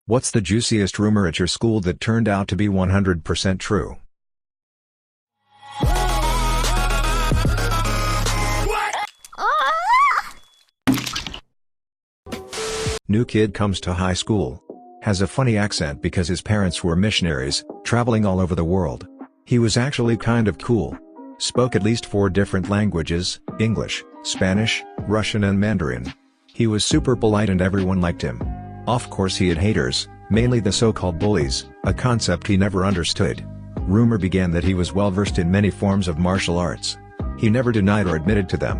What's the juiciest rumor at your school that turned out to be 100% true? New kid comes to high school. Has a funny accent because his parents were missionaries, traveling all over the world. He was actually kind of cool. Spoke at least 4 different languages: English, Spanish, Russian and Mandarin. He was super polite and everyone liked him. Of course he had haters, mainly the so-called bullies, a concept he never understood. Rumor began that he was well versed in many forms of martial arts. He never denied or admitted to them.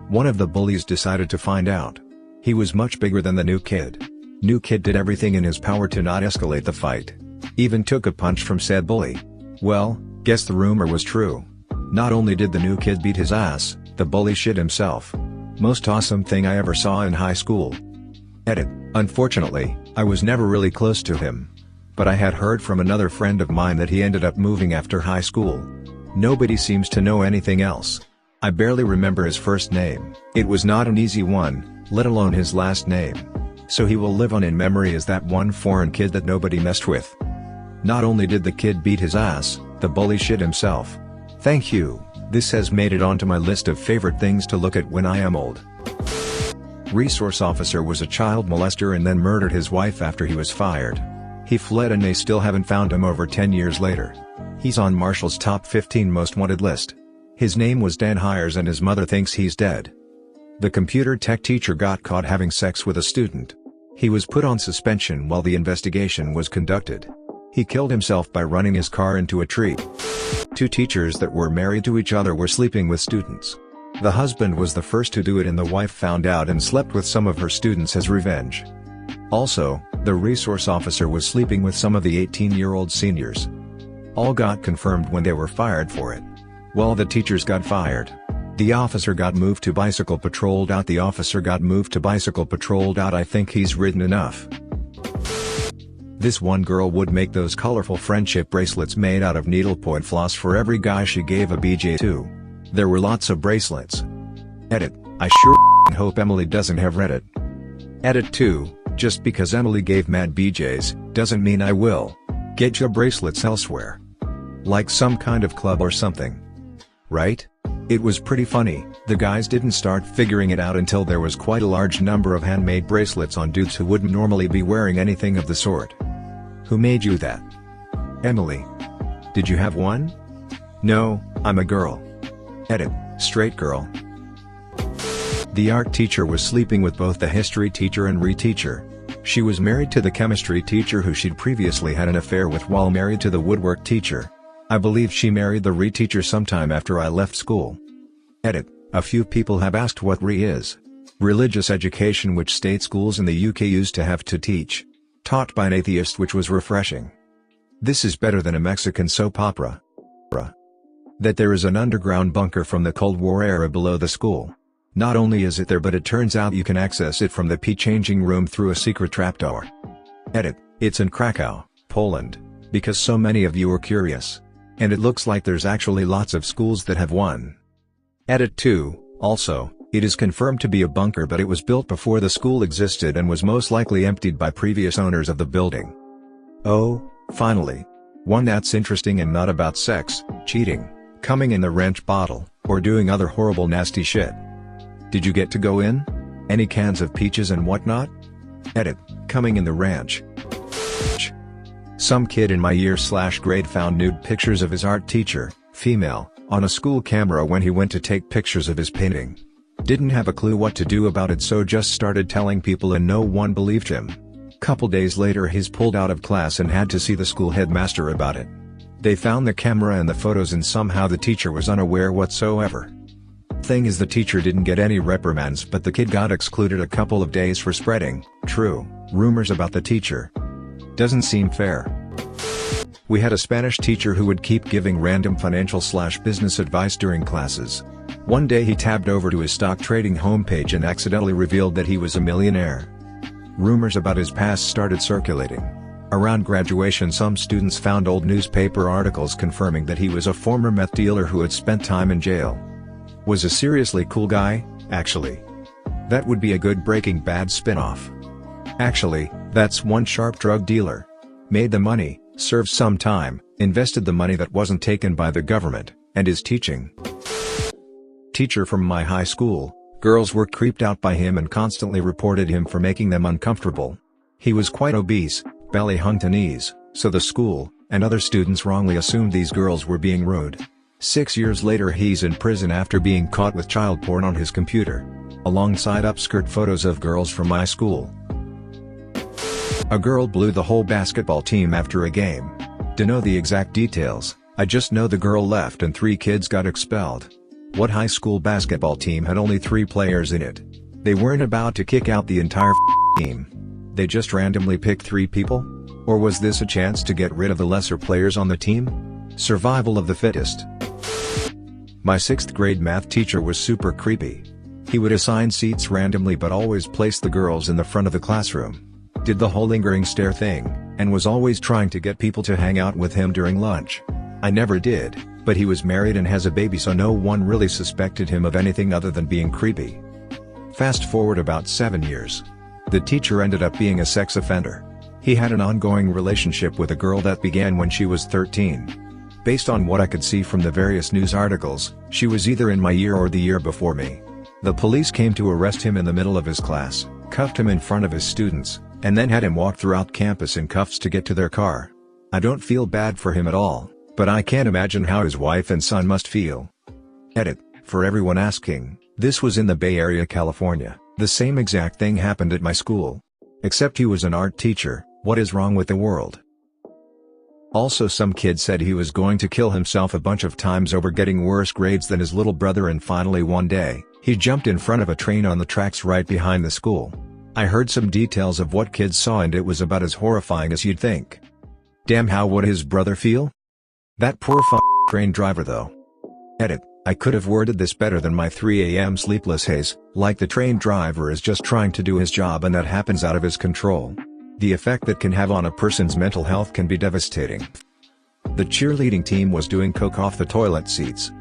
One of the bullies decided to find out. He was much bigger than the new kid. New kid did everything in his power to not escalate the fight. Even took a punch from said bully. Well, guess the rumor was true. Not only did the new kid beat his ass, the bully shit himself. Most awesome thing I ever saw in high school. Edit. Unfortunately, I was never really close to him. But I had heard from another friend of mine that he ended up moving after high school. Nobody seems to know anything else. I barely remember his first name. It was not an easy one, let alone his last name. So he will live on in memory as that one foreign kid that nobody messed with. Not only did the kid beat his ass, the bully shit himself. Thank you, this has made it onto my list of favorite things to look at when I am old. Resource officer was a child molester and then murdered his wife after he was fired. He fled and they still haven't found him over 10 years later. He's on Marshall's top 15 most wanted list. His name was Dan Hires and his mother thinks he's dead. The computer tech teacher got caught having sex with a student. He was put on suspension while the investigation was conducted. He killed himself by running his car into a tree. 2 teachers that were married to each other were sleeping with students. The husband was the first to do it and the wife found out and slept with some of her students as revenge. Also, the resource officer was sleeping with some of the 18-year-old seniors. All got confirmed when they were fired for it. Well, the teachers got fired. The officer got moved to bicycle patrol. The officer got moved to bicycle patrol. I think he's ridden enough. This one girl would make those colorful friendship bracelets made out of needlepoint floss for every guy she gave a BJ to. There were lots of bracelets. Edit. I sure hope Emily doesn't have Reddit. Edit 2. Just because Emily gave mad BJs, doesn't mean I will. Get your bracelets elsewhere. Like some kind of club or something. Right? It was pretty funny. The guys didn't start figuring it out until there was quite a large number of handmade bracelets on dudes who wouldn't normally be wearing anything of the sort. Who made you that? Emily. Did you have one? No, I'm a girl. Edit. Straight girl. The art teacher was sleeping with both the history teacher and re-teacher. She was married to the chemistry teacher who she'd previously had an affair with while married to the woodwork teacher. I believe she married the re-teacher sometime after I left school. Edit. A few people have asked what re is. Religious education, which state schools in the UK used to have to teach. Taught by an atheist, which was refreshing. This is better than a Mexican soap opera. That there is an underground bunker from the Cold War era below the school. Not only is it there, but it turns out you can access it from the changing room through a secret trapdoor. Edit. It's in Krakow, Poland, because so many of you are curious. And it looks like there's actually lots of schools that have one. Edit 2. Also, it is confirmed to be a bunker, but it was built before the school existed and was most likely emptied by previous owners of the building. Oh, finally. One that's interesting and not about sex, cheating, coming in the wrench bottle, or doing other horrible nasty shit. Did you get to go in? Any cans of peaches and whatnot? Edit. Coming in the ranch. Some kid in my year/grade found nude pictures of his art teacher, female, on a school camera when he went to take pictures of his painting. Didn't have a clue what to do about it, so just started telling people and no one believed him. Couple days later he's pulled out of class and had to see the school headmaster about it. They found the camera and the photos and somehow the teacher was unaware whatsoever. Thing is, the teacher didn't get any reprimands, but the kid got excluded a couple of days for spreading true rumors about the teacher. Doesn't seem fair. We had a Spanish teacher who would keep giving random financial/business advice during classes. One day he tabbed over to his stock trading homepage and accidentally revealed that he was a millionaire. Rumors about his past started circulating. Around graduation some students found old newspaper articles confirming that he was a former meth dealer who had spent time in jail. Was a seriously cool guy, actually. That would be a good Breaking Bad spin-off. Actually, That's one sharp drug dealer. Made the money, served some time, invested the money that wasn't taken by the government, and is teaching. Teacher from my high school. Girls were creeped out by him and constantly reported him for making them uncomfortable. He was quite obese, belly hung to knees, so the school, and other students wrongly assumed these girls were being rude. 6 years later he's in prison after being caught with child porn on his computer. Alongside upskirt photos of girls from my school. A girl blew the whole basketball team after a game. Dunno the exact details, I just know the girl left and 3 kids got expelled. What high school basketball team had only 3 players in it? They weren't about to kick out the entire team. They just randomly picked 3 people? Or was this a chance to get rid of the lesser players on the team? Survival of the fittest. My 6th grade math teacher was super creepy. He would assign seats randomly but always place the girls in the front of the classroom. Did the whole lingering stare thing, and was always trying to get people to hang out with him during lunch. I never did, but he was married and has a baby, so no one really suspected him of anything other than being creepy. Fast forward about 7 years. The teacher ended up being a sex offender. He had an ongoing relationship with a girl that began when she was 13. Based on what I could see from the various news articles, she was either in my year or the year before me. The police came to arrest him in the middle of his class, cuffed him in front of his students, and then had him walk throughout campus in cuffs to get to their car. I don't feel bad for him at all, but I can't imagine how his wife and son must feel. Edit, for everyone asking, this was in the Bay Area, California. The same exact thing happened at my school. Except he was an art teacher. What is wrong with the world? Also, some kid said he was going to kill himself a bunch of times over getting worse grades than his little brother, and finally one day, he jumped in front of a train on the tracks right behind the school. I heard some details of what kids saw and it was about as horrifying as you'd think. Damn, how would his brother feel? That poor train driver though. Edit, I could have worded this better than my 3 a.m. sleepless haze, like the train driver is just trying to do his job and that happens out of his control. The effect that can have on a person's mental health can be devastating. The cheerleading team was doing coke off the toilet seats.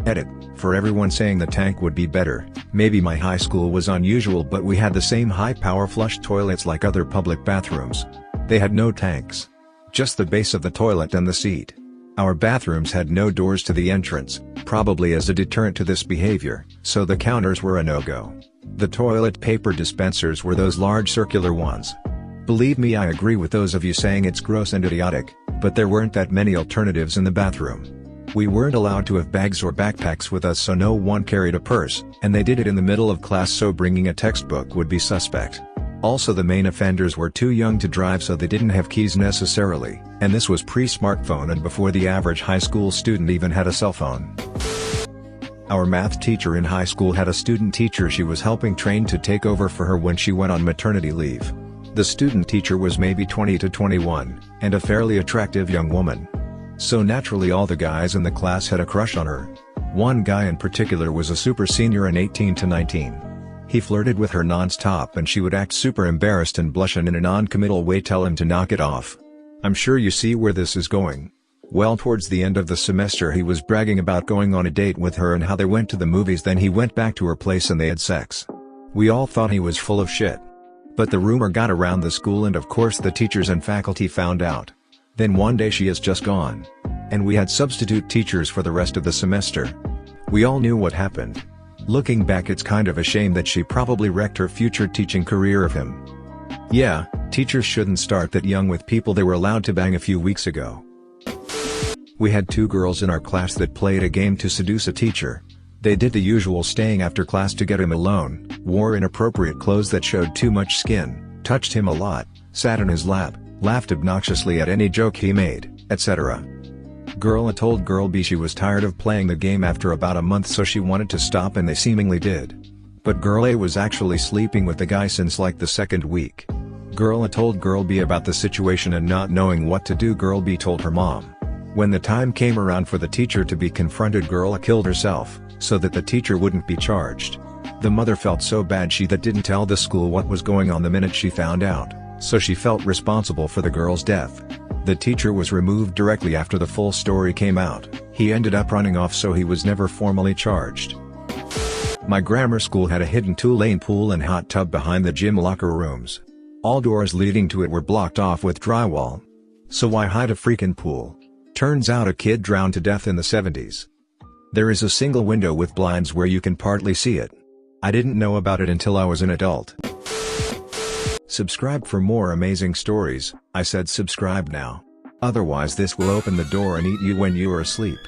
Edit, for everyone saying the tank would be better, maybe my high school was unusual, but we had the same high-power flush toilets like other public bathrooms. They had no tanks. Just the base of the toilet and the seat. Our bathrooms had no doors to the entrance, probably as a deterrent to this behavior, so the counters were a no-go. The toilet paper dispensers were those large circular ones. Believe me, I agree with those of you saying it's gross and idiotic, but there weren't that many alternatives in the bathroom. We weren't allowed to have bags or backpacks with us, so no one carried a purse, and they did it in the middle of class, so bringing a textbook would be suspect. Also, the main offenders were too young to drive, so they didn't have keys necessarily, and this was pre-smartphone and before the average high school student even had a cell phone. Our math teacher in high school had a student teacher she was helping train to take over for her when she went on maternity leave. The student teacher was maybe 20 to 21, and a fairly attractive young woman. So naturally all the guys in the class had a crush on her. One guy in particular was a super senior and 18 to 19. He flirted with her non-stop and she would act super embarrassed and blush and in a non-committal way tell him to knock it off. I'm sure you see where this is going. Well, towards the end of the semester he was bragging about going on a date with her and how they went to the movies, then he went back to her place and they had sex. We all thought he was full of shit. But the rumor got around the school and of course the teachers and faculty found out. Then one day she is just gone. And we had substitute teachers for the rest of the semester. We all knew what happened. Looking back, it's kind of a shame that she probably wrecked her future teaching career of him. Yeah, teachers shouldn't start that young with people they were allowed to bang a few weeks ago. We had 2 girls in our class that played a game to seduce a teacher. They did the usual, staying after class to get him alone, wore inappropriate clothes that showed too much skin, touched him a lot, sat in his lap, laughed obnoxiously at any joke he made, etc. Girl A told Girl B she was tired of playing the game after about a month, so she wanted to stop, and they seemingly did. But Girl A was actually sleeping with the guy since like the 2nd week. Girl A told Girl B about the situation, and not knowing what to do, Girl B told her mom. When the time came around for the teacher to be confronted, Girl A killed herself, so that the teacher wouldn't be charged. The mother felt so bad she didn't tell the school what was going on the minute she found out, so she felt responsible for the girl's death. The teacher was removed directly after the full story came out. He ended up running off, so he was never formally charged. My grammar school had a hidden 2-lane pool and hot tub behind the gym locker rooms. All doors leading to it were blocked off with drywall. So why hide a freaking pool? Turns out a kid drowned to death in the 70s. There is a single window with blinds where you can partly see it. I didn't know about it until I was an adult. Subscribe for more amazing stories. I said subscribe now. Otherwise this will open the door and eat you when you are asleep.